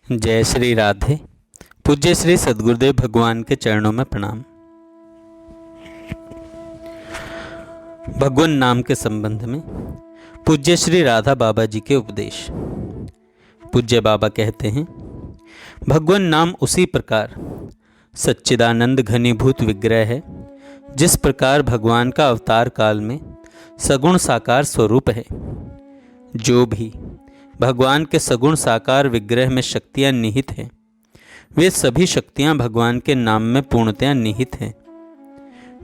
जय श्री राधे। पूज्य श्री सद्गुरुदेव भगवान के चरणों में प्रणाम। भगवान नाम के संबंध में पूज्य श्री राधा बाबा जी के उपदेश। पूज्य बाबा कहते हैं, भगवान नाम उसी प्रकार सच्चिदानंद घनीभूत विग्रह है जिस प्रकार भगवान का अवतार काल में सगुण साकार स्वरूप है। जो भी भगवान के सगुण साकार विग्रह में शक्तियाँ निहित हैं, वे सभी शक्तियाँ भगवान के नाम में पूर्णतया निहित हैं।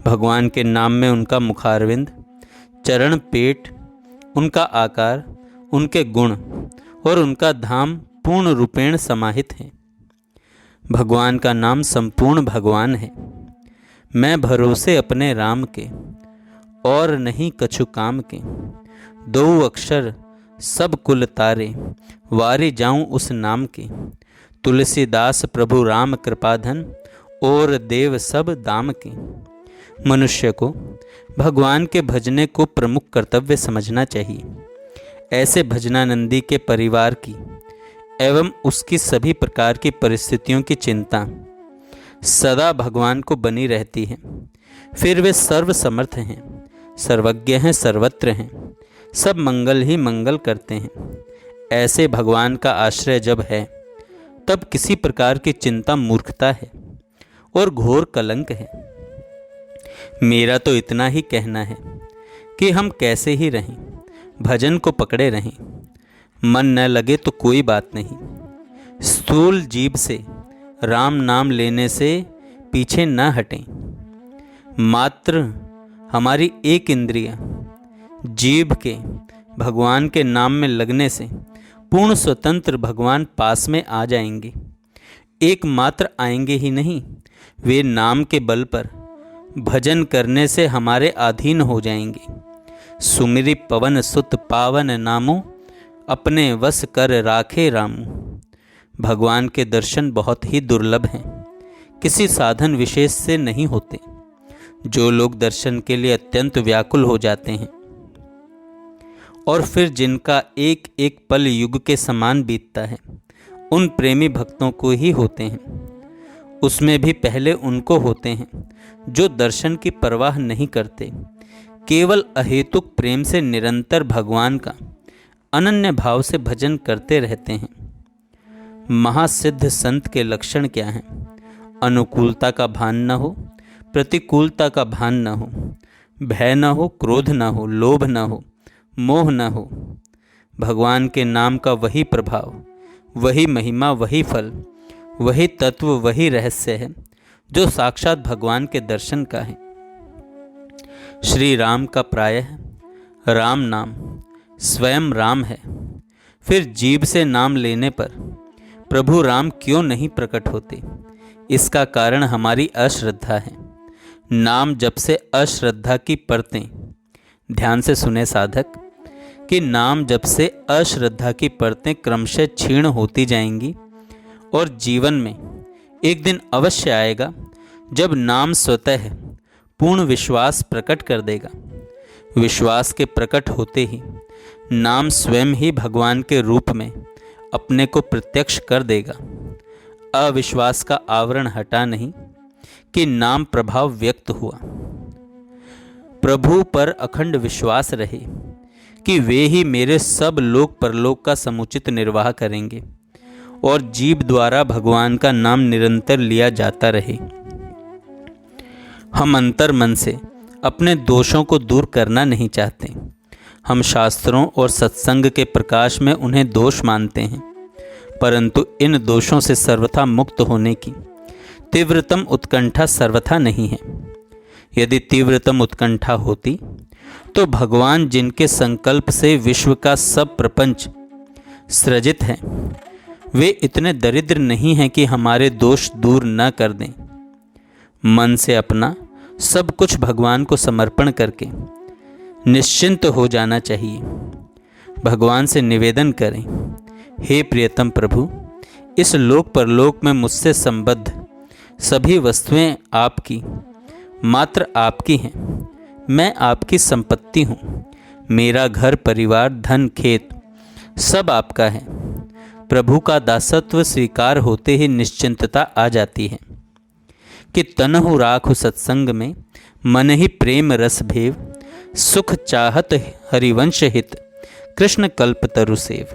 भगवान के नाम में उनका मुखारविंद, चरण, पेट, उनका आकार, उनके गुण और उनका धाम पूर्ण रूपेण समाहित हैं। भगवान का नाम संपूर्ण भगवान है। मैं भरोसे अपने राम के और नहीं कछु काम के, दो अक्षर सब कुल तारे, वारी जाऊं उस नाम के। तुलसीदास प्रभु राम कृपाधन, और देव सब दाम के। मनुष्य को भगवान के भजने को प्रमुख कर्तव्य समझना चाहिए। ऐसे भजनानंदी के परिवार की एवं उसकी सभी प्रकार की परिस्थितियों की चिंता सदा भगवान को बनी रहती है। फिर वे सर्वसमर्थ हैं, सर्वज्ञ हैं, सर्वत्र हैं, सब मंगल ही मंगल करते हैं। ऐसे भगवान का आश्रय जब है तब किसी प्रकार की चिंता मूर्खता है और घोर कलंक है। मेरा तो इतना ही कहना है कि हम कैसे ही रहें, भजन को पकड़े रहें। मन न लगे तो कोई बात नहीं, स्थूल जीभ से राम नाम लेने से पीछे न हटें। मात्र हमारी एक इंद्रिय जीभ के भगवान के नाम में लगने से पूर्ण स्वतंत्र भगवान पास में आ जाएंगे। एकमात्र आएंगे ही नहीं, वे नाम के बल पर भजन करने से हमारे अधीन हो जाएंगे। सुमिरि पवन सुत पावन नामो, अपने वश कर राखे रामू। भगवान के दर्शन बहुत ही दुर्लभ हैं, किसी साधन विशेष से नहीं होते। जो लोग दर्शन के लिए अत्यंत व्याकुल हो जाते हैं और फिर जिनका एक एक पल युग के समान बीतता है, उन प्रेमी भक्तों को ही होते हैं। उसमें भी पहले उनको होते हैं जो दर्शन की परवाह नहीं करते, केवल अहेतुक प्रेम से निरंतर भगवान का अनन्य भाव से भजन करते रहते हैं। महासिद्ध संत के लक्षण क्या हैं? अनुकूलता का भान न हो, प्रतिकूलता का भान न हो, भय न हो, क्रोध न हो, लोभ न हो, मोह न हो। भगवान के नाम का वही प्रभाव, वही महिमा, वही फल, वही तत्व, वही रहस्य है जो साक्षात भगवान के दर्शन का है। श्री राम का प्रायः राम नाम स्वयं राम है। फिर जीभ से नाम लेने पर प्रभु राम क्यों नहीं प्रकट होते? इसका कारण हमारी अश्रद्धा है। नाम जप से अश्रद्धा की परतें, ध्यान से सुने साधक, कि नाम जप से अश्रद्धा की परतें क्रमशः क्षीण होती जाएंगी और जीवन में एक दिन अवश्य आएगा जब नाम स्वतः पूर्ण विश्वास प्रकट कर देगा। विश्वास के प्रकट होते ही नाम स्वयं ही भगवान के रूप में अपने को प्रत्यक्ष कर देगा। अविश्वास का आवरण हटा नहीं कि नाम प्रभाव व्यक्त हुआ। प्रभु पर अखंड विश्वास रहे कि वे ही मेरे सब लोक परलोक का समुचित निर्वाह करेंगे और जीभ द्वारा भगवान का नाम निरंतर लिया जाता रहे। हम अंतर मन से अपने दोषों को दूर करना नहीं चाहते। हम शास्त्रों और सत्संग के प्रकाश में उन्हें दोष मानते हैं, परंतु इन दोषों से सर्वथा मुक्त होने की तीव्रतम उत्कंठा सर्वथा नहीं है। यदि तीव्रतम उत्कंठा होती तो भगवान जिनके संकल्प से विश्व का सब प्रपंच सृजित है, वे इतने दरिद्र नहीं हैं कि हमारे दोष दूर न कर दें। मन से अपना सब कुछ भगवान को समर्पण करके निश्चिंत हो जाना चाहिए। भगवान से निवेदन करें, हे प्रियतम प्रभु, इस लोक परलोक में मुझसे संबद्ध सभी वस्तुएं आपकी, मात्र आपकी हैं। मैं आपकी संपत्ति हूँ। मेरा घर परिवार, धन, खेत सब आपका है। प्रभु का दासत्व स्वीकार होते ही निश्चिंतता आ जाती है कि तनहु राखु सत्संग में, मन ही प्रेम रस भेव, सुख चाहत हरिवंश हित, कृष्ण कल्प तरु सेव।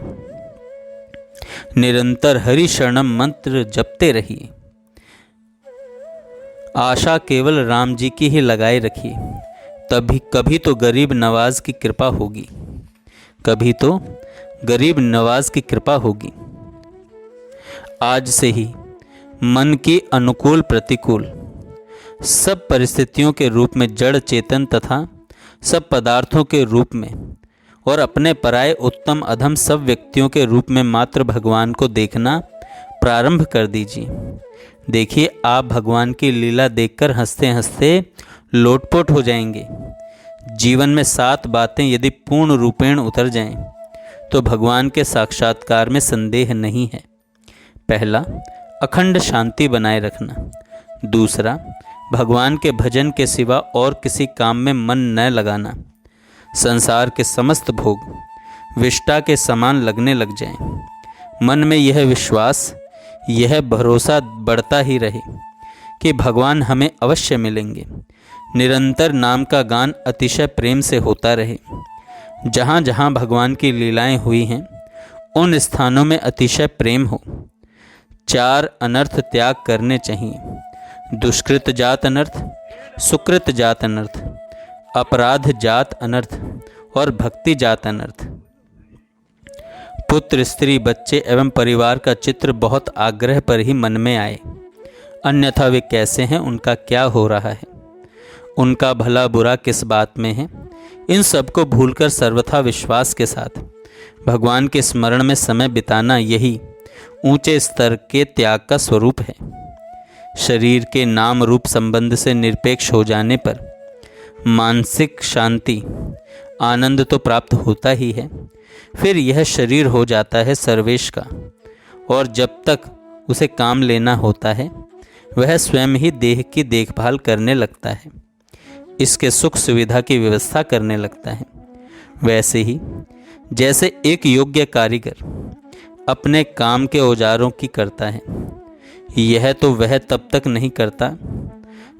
निरंतर हरि शरणम मंत्र जपते रहिए, आशा केवल राम जी की ही लगाए रखिए, तभी कभी तो गरीब नवाज की कृपा होगी, कभी तो गरीब नवाज की कृपा होगी। आज से ही मन की अनुकूल प्रतिकूल सब परिस्थितियों के रूप में जड़ चेतन तथा सब पदार्थों के रूप में और अपने पराये उत्तम अधम सब व्यक्तियों के रूप में मात्र भगवान को देखना प्रारंभ कर दीजिए। देखिए, आप भगवान की लीला देखकर हंसते हंसते लोटपोट हो जाएंगे। जीवन में 7 बातें यदि पूर्ण रूपेण उतर जाएं, तो भगवान के साक्षात्कार में संदेह नहीं है। पहला, अखंड शांति बनाए रखना। दूसरा, भगवान के भजन के सिवा और किसी काम में मन न लगाना। संसार के समस्त भोग विष्टा के समान लगने लग जाएं। मन में यह विश्वास, यह भरोसा बढ़ता ही रहे कि भगवान हमें अवश्य मिलेंगे। निरंतर नाम का गान अतिशय प्रेम से होता रहे। जहाँ जहाँ भगवान की लीलाएं हुई हैं, उन स्थानों में अतिशय प्रेम हो। 4 अनर्थ त्याग करने चाहिए। दुष्कृत जात अनर्थ, सुकृत जात अनर्थ, अपराध जात अनर्थ और भक्ति जात अनर्थ। पुत्र, स्त्री, बच्चे एवं परिवार का चित्र बहुत आग्रह पर ही मन में आए, अन्यथा वे कैसे हैं, उनका क्या हो रहा है, उनका भला बुरा किस बात में है, इन सब को भूलकर सर्वथा विश्वास के साथ भगवान के स्मरण में समय बिताना यही ऊंचे स्तर के त्याग का स्वरूप है। शरीर के नाम रूप संबंध से निरपेक्ष हो जाने पर मानसिक शांति, आनंद तो प्राप्त होता ही है, फिर यह शरीर हो जाता है सर्वेश का, और जब तक उसे काम लेना होता है वह स्वयं ही देह की देखभाल करने लगता है, इसके सुख सुविधा की व्यवस्था करने लगता है। वैसे ही जैसे एक योग्य कारीगर अपने काम के औजारों की करता है, यह तो वह तब तक नहीं करता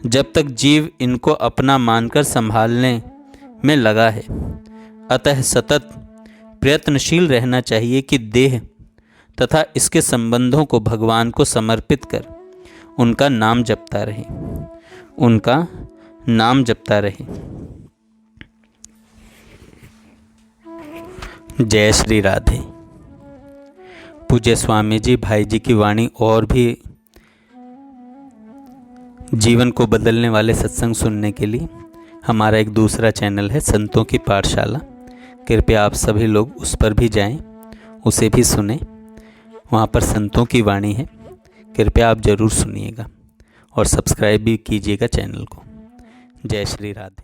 जब तक जीव इनको अपना मानकर संभालने में लगा है। अतः सतत प्रयत्नशील रहना चाहिए कि देह तथा इसके संबंधों को भगवान को समर्पित कर उनका नाम जपता रहे, उनका नाम जपता रहे। जय श्री राधे। पूज्य स्वामी जी, भाई जी की वाणी और भी जीवन को बदलने वाले सत्संग सुनने के लिए हमारा एक दूसरा चैनल है संतों की पाठशाला। कृपया आप सभी लोग उस पर भी जाएं, उसे भी सुनें। वहाँ पर संतों की वाणी है, कृपया आप ज़रूर सुनिएगा और सब्सक्राइब भी कीजिएगा चैनल को। जय श्री राधे।